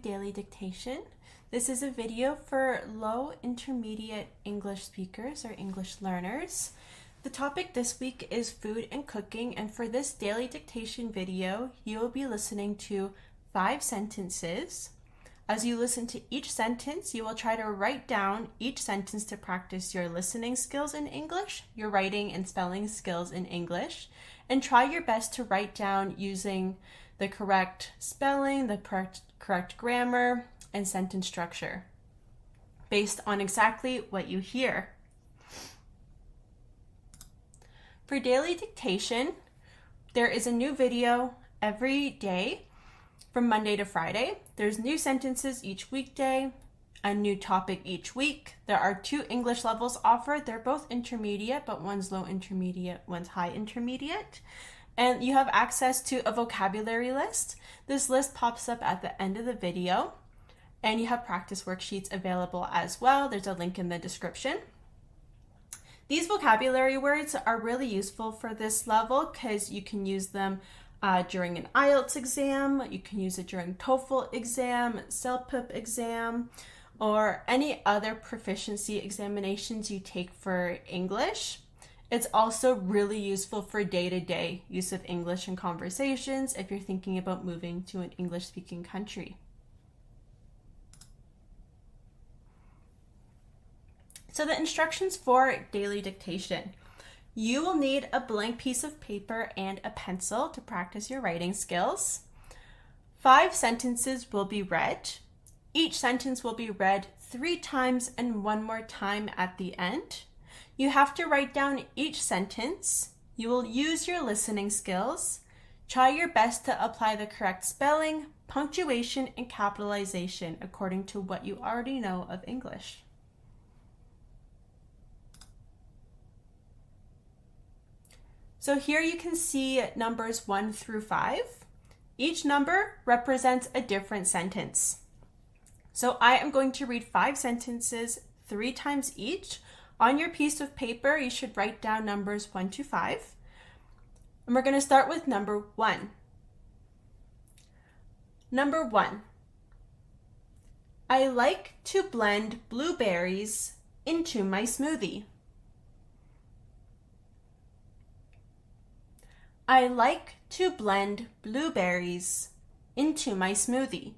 Daily Dictation. This is a video for low intermediate English speakers or English learners. The topic this week is food and cooking, and for this daily dictation video, you will be listening to 5 sentences. As you listen to each sentence, you will try to write down each sentence to practice your listening skills in English, your writing and spelling skills in English, and try your best to write down using the correct spelling, the correct grammar, and sentence structure based on exactly what you hear. For daily dictation, there is a new video every day from Monday to Friday. There's new sentences each weekday, a new topic each week. There are 2 English levels offered. They're both intermediate, but one's low intermediate, one's high intermediate. And you have access to a vocabulary list. This list pops up at the end of the video, and you have practice worksheets available as well. There's a link in the description. These vocabulary words are really useful for this level because you can use them during an IELTS exam, you can use it during TOEFL exam, CELPIP exam, or any other proficiency examinations you take for English. It's also really useful for day-to-day use of English in conversations if you're thinking about moving to an English-speaking country. So the instructions for daily dictation. You will need a blank piece of paper and a pencil to practice your writing skills. 5 sentences will be read. Each sentence will be read 3 times and 1 more time at the end. You have to write down each sentence. You will use your listening skills. Try your best to apply the correct spelling, punctuation, and capitalization according to what you already know of English. So here you can see numbers 1 through 5. Each number represents a different sentence. So I am going to read 5 sentences 3 times each. On your piece of paper, you should write down numbers 1 to 5. And we're going to start with number 1. Number 1. I like to blend blueberries into my smoothie. I like to blend blueberries into my smoothie.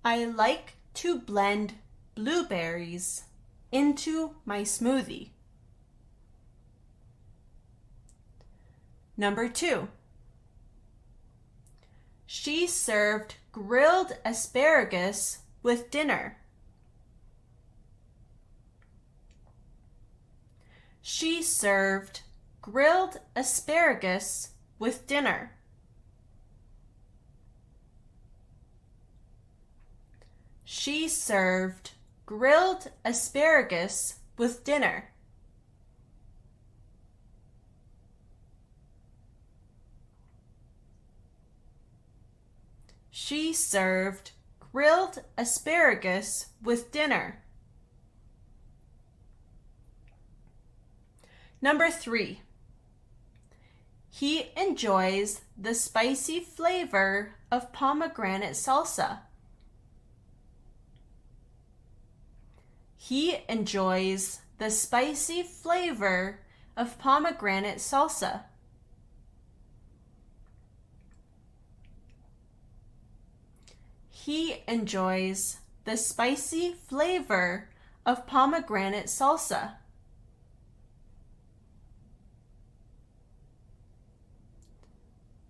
I like to blend blueberries into my smoothie. Number 2. She served grilled asparagus with dinner. She served grilled asparagus with dinner. She served grilled asparagus with dinner. She served grilled asparagus with dinner. Number 3. He enjoys the spicy flavor of pomegranate salsa. He enjoys the spicy flavor of pomegranate salsa. He enjoys the spicy flavor of pomegranate salsa.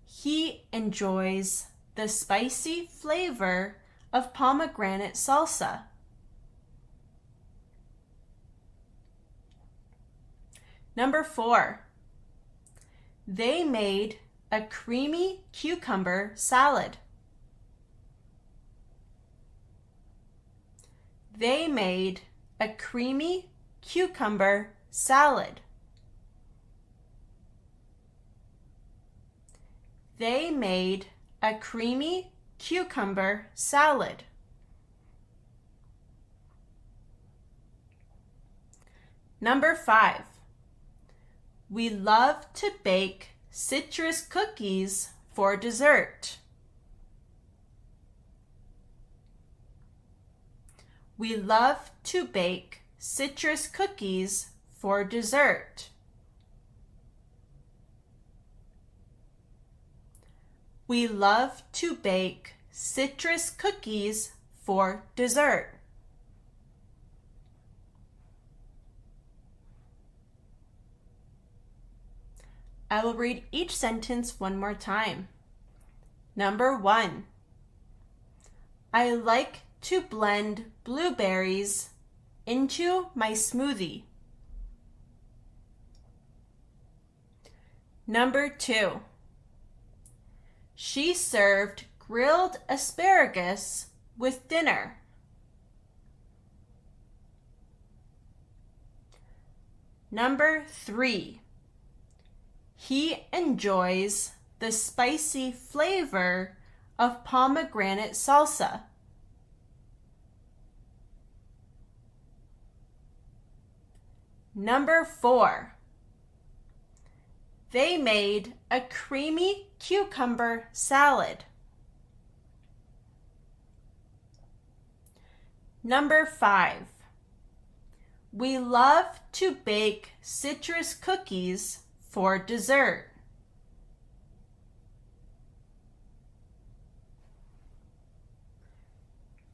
He enjoys the spicy flavor of pomegranate salsa. Number 4. They made a creamy cucumber salad. They made a creamy cucumber salad. They made a creamy cucumber salad. Number 5. We love to bake citrus cookies for dessert. We love to bake citrus cookies for dessert. We love to bake citrus cookies for dessert. I will read each sentence one more time. Number 1. I like to blend blueberries into my smoothie. Number 2. She served grilled asparagus with dinner. Number 3. He enjoys the spicy flavor of pomegranate salsa. Number 4. They made a creamy cucumber salad. Number 5. We love to bake citrus cookies for dessert.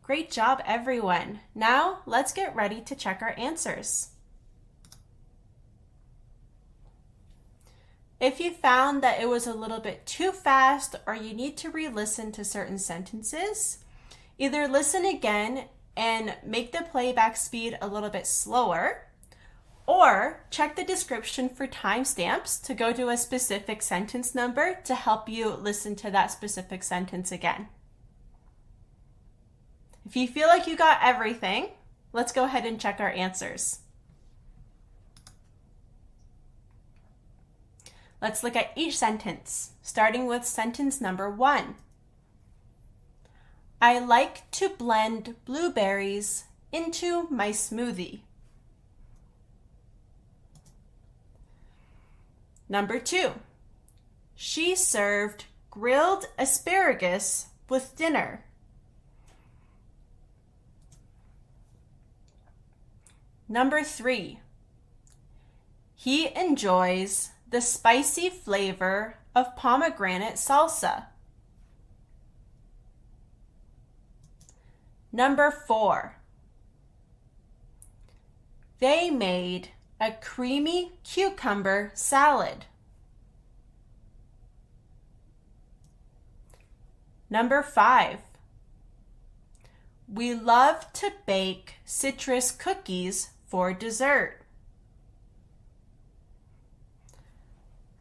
Great job, everyone. Now let's get ready to check our answers. If you found that it was a little bit too fast or you need to re-listen to certain sentences, either listen again and make the playback speed a little bit slower, or check the description for timestamps to go to a specific sentence number to help you listen to that specific sentence again. If you feel like you got everything, let's go ahead and check our answers. Let's look at each sentence, starting with sentence number 1. I like to blend blueberries into my smoothie. Number 2. She served grilled asparagus with dinner. Number 3. He enjoys the spicy flavor of pomegranate salsa. Number 4. They made a creamy cucumber salad. Number 5. We love to bake citrus cookies for dessert.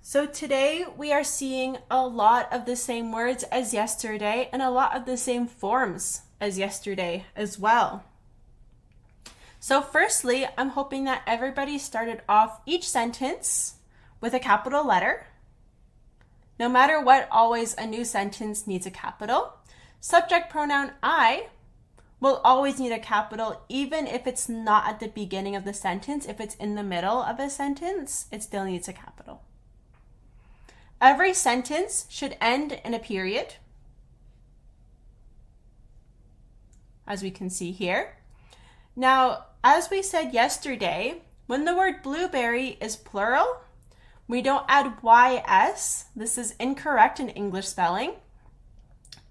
So today we are seeing a lot of the same words as yesterday and a lot of the same forms as yesterday as well. So firstly, I'm hoping that everybody started off each sentence with a capital letter. No matter what, always a new sentence needs a capital. Subject pronoun I will always need a capital, even if it's not at the beginning of the sentence. If it's in the middle of a sentence, it still needs a capital. Every sentence should end in a period, as we can see here. Now, as we said yesterday, when the word blueberry is plural, we don't add ys. This is incorrect in English spelling.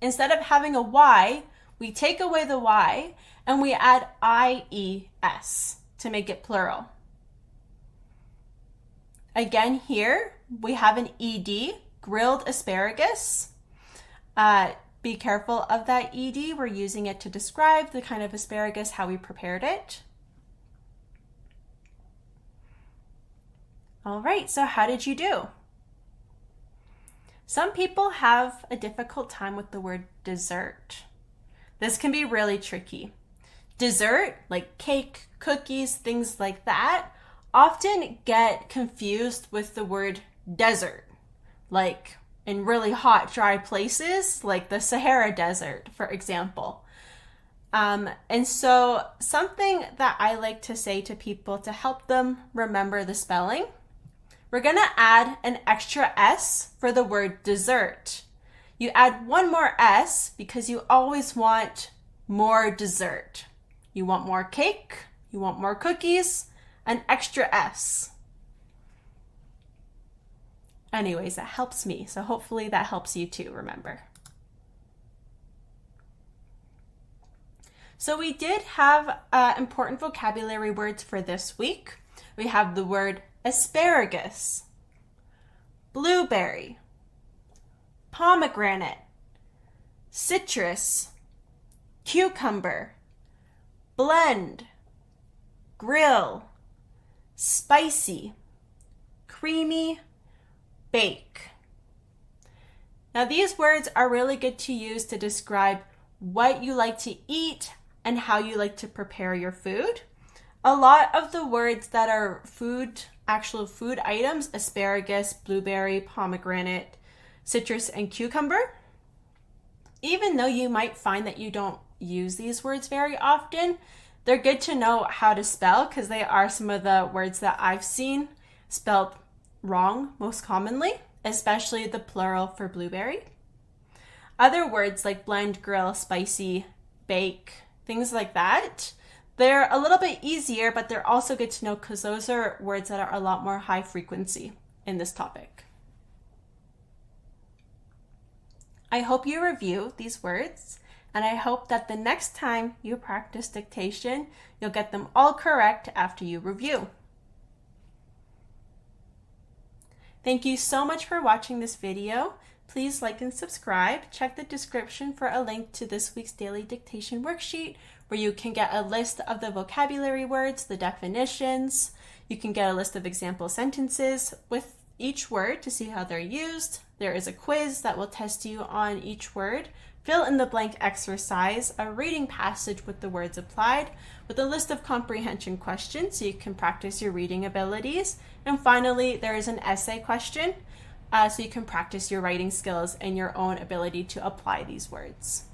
Instead of having a y, we take away the y and we add ies to make it plural. Again, here we have an ed, grilled asparagus. Be careful of that ed. We're using it to describe the kind of asparagus, how we prepared it. All right, so how did you do? Some people have a difficult time with the word dessert. This can be really tricky. Dessert, like cake, cookies, things like that, often get confused with the word desert, like in really hot, dry places, like the Sahara Desert, for example. And so something that I like to say to people to help them remember the spelling, we're going to add an extra S for the word dessert. You add one more S because you always want more dessert. You want more cake, you want more cookies, an extra S. Anyways, that helps me, so hopefully that helps you too, remember. So we did have important vocabulary words for this week. We have the word asparagus, blueberry, pomegranate, citrus, cucumber, blend, grill, spicy, creamy, bake. Now these words are really good to use to describe what you like to eat and how you like to prepare your food. A lot of the words that are actual food items, asparagus, blueberry, pomegranate, citrus, and cucumber, even though you might find that you don't use these words very often, they're good to know how to spell because they are some of the words that I've seen spelled wrong most commonly, especially the plural for blueberry. Other words like blend, grill, spicy, bake, things like that, they're a little bit easier, but they're also good to know because those are words that are a lot more high frequency in this topic. I hope you review these words, and I hope that the next time you practice dictation, you'll get them all correct after you review. Thank you so much for watching this video. Please like and subscribe. Check the description for a link to this week's daily dictation worksheet where you can get a list of the vocabulary words, the definitions. You can get a list of example sentences with each word to see how they're used. There is a quiz that will test you on each word. Fill in the blank exercise, a reading passage with the words applied, with a list of comprehension questions so you can practice your reading abilities. And finally, there is an essay question so you can practice your writing skills and your own ability to apply these words.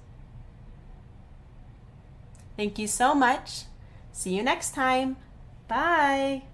Thank you so much. See you next time. Bye.